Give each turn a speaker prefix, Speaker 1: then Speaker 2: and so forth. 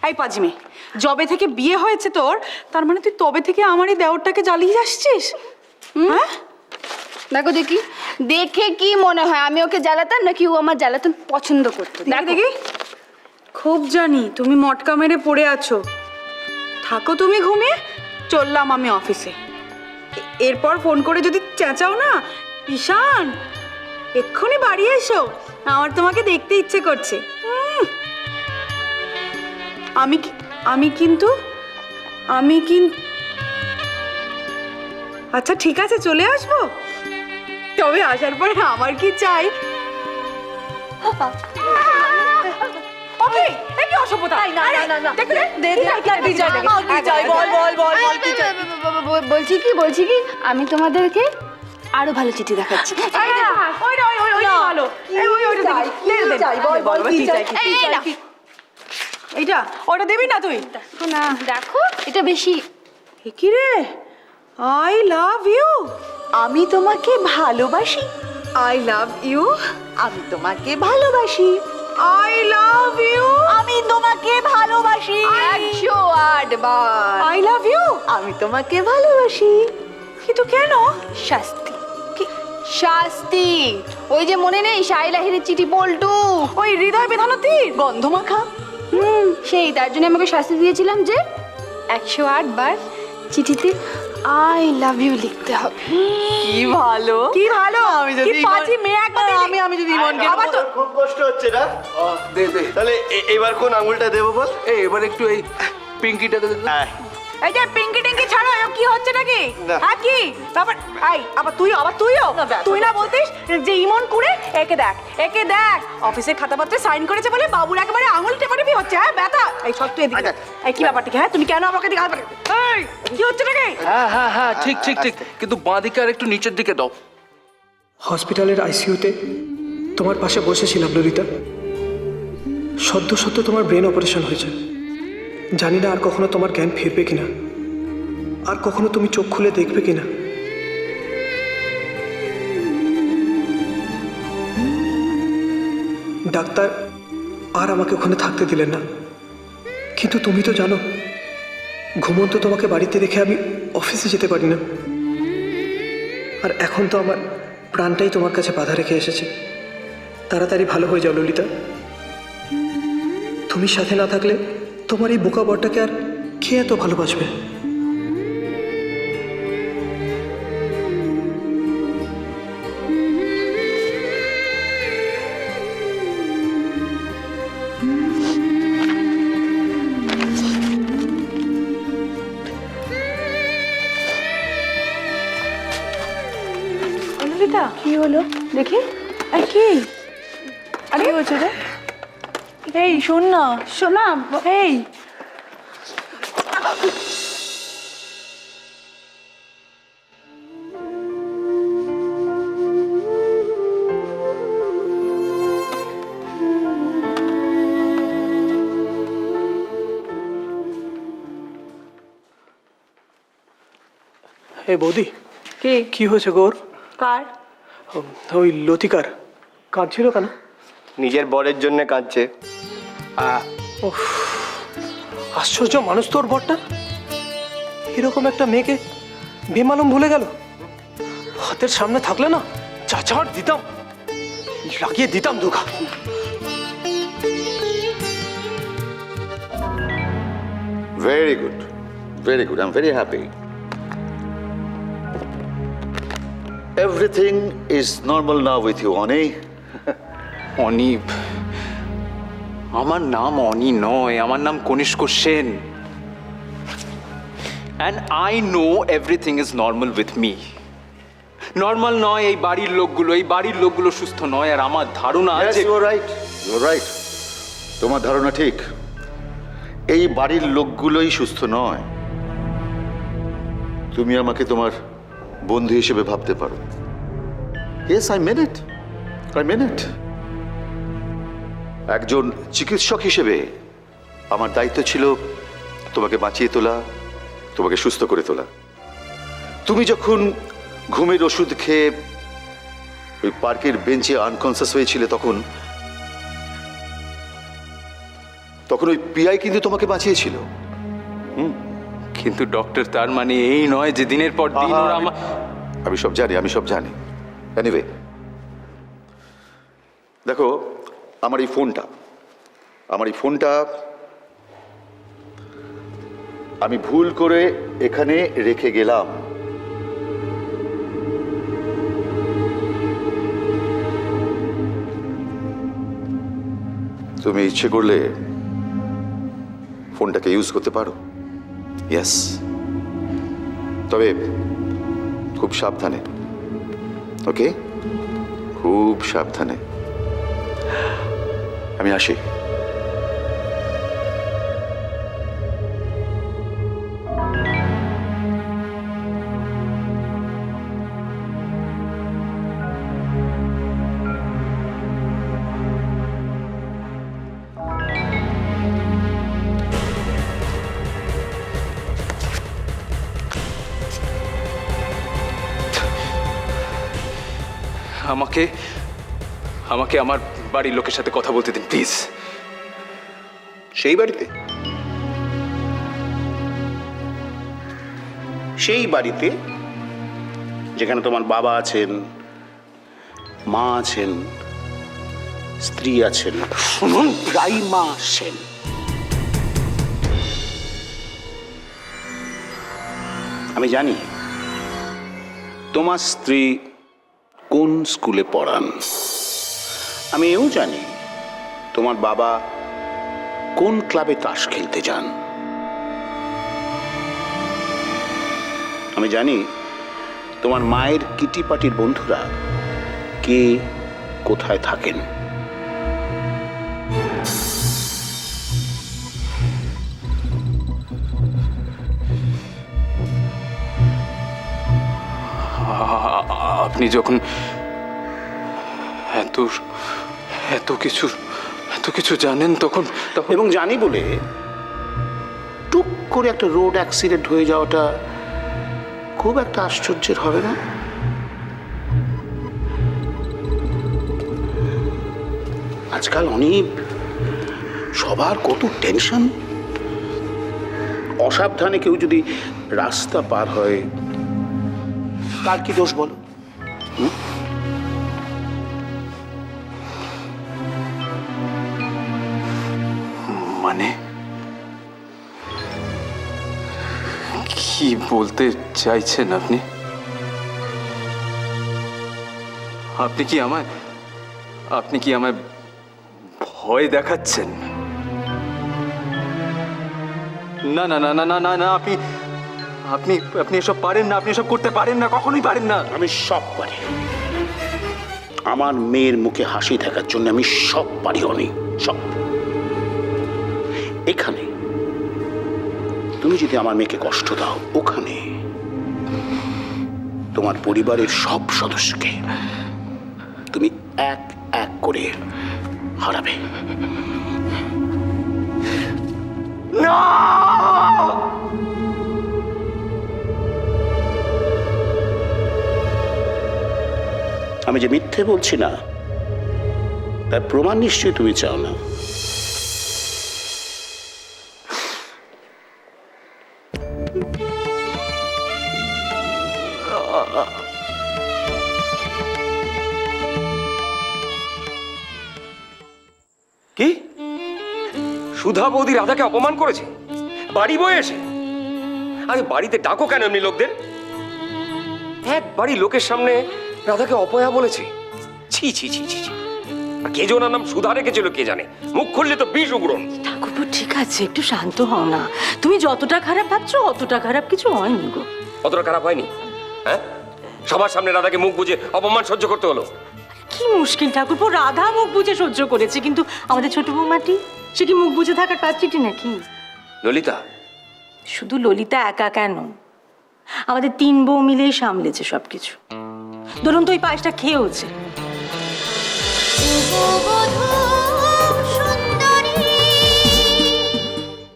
Speaker 1: এই পাজিমে, যবে থেকে বিয়ে হয়েছে তোর, তার মানে তুই তবে থেকে আমার এই দেওরটাকে জ্বালিয়ে আসছিস? হ্যাঁ,
Speaker 2: দেখো দেখি, দেখে কি মনে হয় আমি ওকে জ্বালাতাম নাকি ও আমার জ্বালাতন পছন্দ করতো?
Speaker 1: দেখি দেখি। খুব জানি তুমি মটকা মেরে পড়ে আছো। থাকো তুমি ঘুমিয়ে, চললাম আমি অফিসে। এরপর ফোন করে যদি চেঁচাও না, ঈশান এক্ষুনি বাড়ি এসো, আমার তোমাকে দেখতে ইচ্ছে করছে। আমি কিন্তু আচ্ছা ঠিক আছে, চলে আসবো। তবে আসার পরে আমার কি চাই?
Speaker 2: বলছি কি আমি তোমাদেরকে আরো ভালো চিঠি দেখাচ্ছি।
Speaker 1: এইটা ওটা দিবি না তুই?
Speaker 2: না দেখো, এটা বেশি।
Speaker 1: কি রে? I love you.
Speaker 3: আমি তোমাকে ভালোবাসি।
Speaker 1: I love you.
Speaker 3: আমি তোমাকে ভালোবাসি।
Speaker 1: I love you.
Speaker 3: আমি তোমাকে ভালোবাসি।
Speaker 2: 108 বার
Speaker 1: আই লাভ ইউ।
Speaker 3: আমি তোমাকে ভালোবাসি।
Speaker 1: কিন্তু কেন?
Speaker 2: শাস্তি। শাস্তি ওই যে মনে নেই শাইলাহিরের চিঠি পল্টু,
Speaker 1: ওই হৃদয় বেঁধানো তীর
Speaker 3: গন্ধমাখা।
Speaker 2: সেই তার জন্য আমাকে শাস্তি দিয়েছিলাম যে 108 বার চিঠিতে আই লাভ ইউ লিখতে হবে।
Speaker 3: কি ভালো,
Speaker 1: কি ভালো।
Speaker 3: আমি যদি
Speaker 1: কি পাজি মেয়ে একবার
Speaker 3: আমি যদি ইমনকে
Speaker 1: আবার তো
Speaker 4: খুব কষ্ট হচ্ছে না?
Speaker 5: দে দে।
Speaker 4: তাহলে এবার কোন আঙুলটা দেবো বল?
Speaker 5: এবার একটু এই পিঙ্কিটাতে দে।
Speaker 4: হ্যাঁ,
Speaker 1: এই যে পিঙ্কি টিঙ্কি ছাড়ো, এসব কি হচ্ছে নাকি?
Speaker 4: না।
Speaker 1: হ্যাঁ কি ব্যাপার? আবার তুইও তুই না বলতিস যে ইমন কুড়ে, একে দেখ অফিসের খাতাপত্রে সাইন করেছে বলে বাবুর একেবারে আঙুল টেপাটেপি হচ্ছে। হ্যাঁ ব্যথা। এই সব তুই এদিকে। এই কি ব্যাপারটা কি? হ্যাঁ তুমি কেন আমাকে দিকে এই কি হচ্ছে নাকি?
Speaker 5: হ্যাঁ ঠিক কিন্তু বাঁ দিকে আর একটু নিচের দিকে দাও।
Speaker 6: হসপিটালের আইসিইউতে তোমার পাশে বসেছিলাম ললিতা। সদ্য তোমার ব্রেন অপারেশন হয়েছে। জানি না আর কখনো তোমার জ্ঞান ফিরবে কিনা, আর কখনো তুমি চোখ খুলে দেখবে কিনা। ডাক্তার আর আমাকে ওখানে থাকতে দিলেন না, কিন্তু তুমি তো জানো ঘুমন্ত তোমাকে বাড়িতে রেখে আমি অফিসে যেতে পারি না। আর এখন তো আমার প্রাণটাই তোমার কাছে বাধা রেখে এসেছে। তাড়াতাড়ি ভালো হয়ে যাও ললিতা। তুমি সাথে না থাকলে তোমার এই বোকা বরটাকে আর কে এত ভালোবাসবে?
Speaker 1: ললিতা কি হলো দেখি? আর কি আরে হচ্ছে রে? এই শোন না, শোনা। এই
Speaker 6: এ বৌদি,
Speaker 1: কি
Speaker 6: কি হয়েছে গোর?
Speaker 1: কার?
Speaker 6: ওই লতিকার কাঁদছিল কেন?
Speaker 4: নিজের বরের জন্য কাঁদছে।
Speaker 6: আশ্চর্য মানুষ তোর বরটা। এরকম একটা মেয়েকে বেমালুম ভুলে গেল। হাতের সামনে থাকলে না চাচার দিতাম, লাগিয়ে দিতাম দুঘা।
Speaker 7: Very good. Very good. I'm very happy. Everything is normal now with you, Oni.
Speaker 8: অনি, আমার নাম অনি নয়, আমার নাম Kanishka Sen. And I know everything is normal with me. Normal নয় এই বাড়ির লোকগুলো সুস্থ নয়। আর আমার ধারণা
Speaker 7: Yes,
Speaker 8: আছে
Speaker 7: you're right. You're right. তোমার ধারণা ঠিক। এই বাড়ির লোকগুলোই সুস্থ নয়। তুমি আমাকে তোমার বন্ধু হিসেবে ভাবতে পারো। Yes, I mean it. I mean it. একজন চিকিৎসক হিসেবে আমার দায়িত্ব ছিল তোমাকে বাঁচিয়ে তোলা, তোমাকে সুস্থ করে তোলা। তুমি যখন ঘুমের ওষুধ খেয়ে ওই পার্কের বেঞ্চে আনকনসিয়াস হয়েছিলে, তখন ওই পিআই কিন্তু তোমাকে বাঁচিয়েছিল।
Speaker 8: কিন্তু ডক্টর, তার মানে এই নয় যে দিনের পর দিন ওরা আমার...
Speaker 7: আমি সব জানি। এনিওয়ে, দেখো, আমার এই ফোনটা আমি ভুল করে এখানে রেখে গেলাম। তুমি ইচ্ছে করলে ফোনটাকে ইউজ করতে পারো। ইয়েস, তবে খুব সাবধানে। ওকে, খুব সাবধানে। আমি আসি।
Speaker 8: আমাকে আমার বাড়ির লোকের সাথে কথা বলতে দিন প্লিজ।
Speaker 9: সেই বাড়িতে যেখানে তোমার বাবা আছেন, মা আছেন, স্ত্রী আছেন, শুনুন, রাইমা সেন। আমি জানি তোমার স্ত্রী কোন স্কুলে পড়ান। আমি এও জানি তোমার বাবা কোন ক্লাবে তাস খেলতে যান। আমি জানি তোমার মায়ের কিটি পার্টির বন্ধুরা কে কোথায় থাকেন।
Speaker 8: আপনি যখন এত কিছু জানেন তখন
Speaker 9: এবং জানি বলে টুক করে একটা রোড অ্যাক্সিডেন্ট হয়ে যাওয়াটা খুব একটা আশ্চর্যের হবে না। আজকাল অনেক সবার কত টেনশন। অসাবধানে কেউ যদি রাস্তা পার হয়, তার কি দোষ বলো?
Speaker 8: মানে কি বলতে চাইছেন আপনি? আপনি কি আমায় ভয় দেখাচ্ছেন? না না না না না না না, আপনি এসব পারেন না, আপনি এসব করতে পারেন না, কখনোই পারেন না।
Speaker 9: আমি সব পারি। আমার মেয়ের মুখে হাসি থাকার জন্য আমি সব পারি, অনেক সব। এখানে তুমি যদি আমার মেয়েকে কষ্ট দাও, ওখানে তোমার পরিবারের সব সদস্যকে তুমি এক এক করে হারাবে।
Speaker 8: না!
Speaker 9: আমি যে মিথ্যে বলছি না, তার প্রমাণ নিশ্চয়ই তুমি চাও না।
Speaker 10: কি? সুধা বৌদি রাধাকে অপমান করেছে বাড়ি বয়ে এসে? আরে বাড়িতে ডাকো কেন এমনি লোকদের? এক বাড়ি লোকের সামনে রাধাকে অপয়া বলেছে। ছি ছি ছি ছি ছি। আর কে যে ওনার নাম সুধা রেখেছিল কে জানে, মুখ খুললে তো বিষ উগ্রণ।
Speaker 11: ঠাকুরপো ঠিক আছে, একটু শান্ত হও না। তুমি যতটা খারাপ ভাবছো অতটা খারাপ কিছু হয়নি গো।
Speaker 10: অতটা খারাপ হয়নি? হ্যাঁ, সবার সামনে রাধাকে মুখ বুজে অপমান সহ্য করতে হলো।
Speaker 11: কি মুশকিল ঠাকুরপো, রাধা মুখ বুঝে সহ্য করেছে, কিন্তু আমাদের ছোট বৌমাটি, সে কি মুখ বুঝে থাকার পাত্রীটি নাকি?
Speaker 10: ললিতা?
Speaker 11: শুধু ললিতা একা কেন, আমাদের 3 বউ মিলেই সামলেছে সবকিছু। ধরুন তো ওই পায়েসটা খেয়েওছে।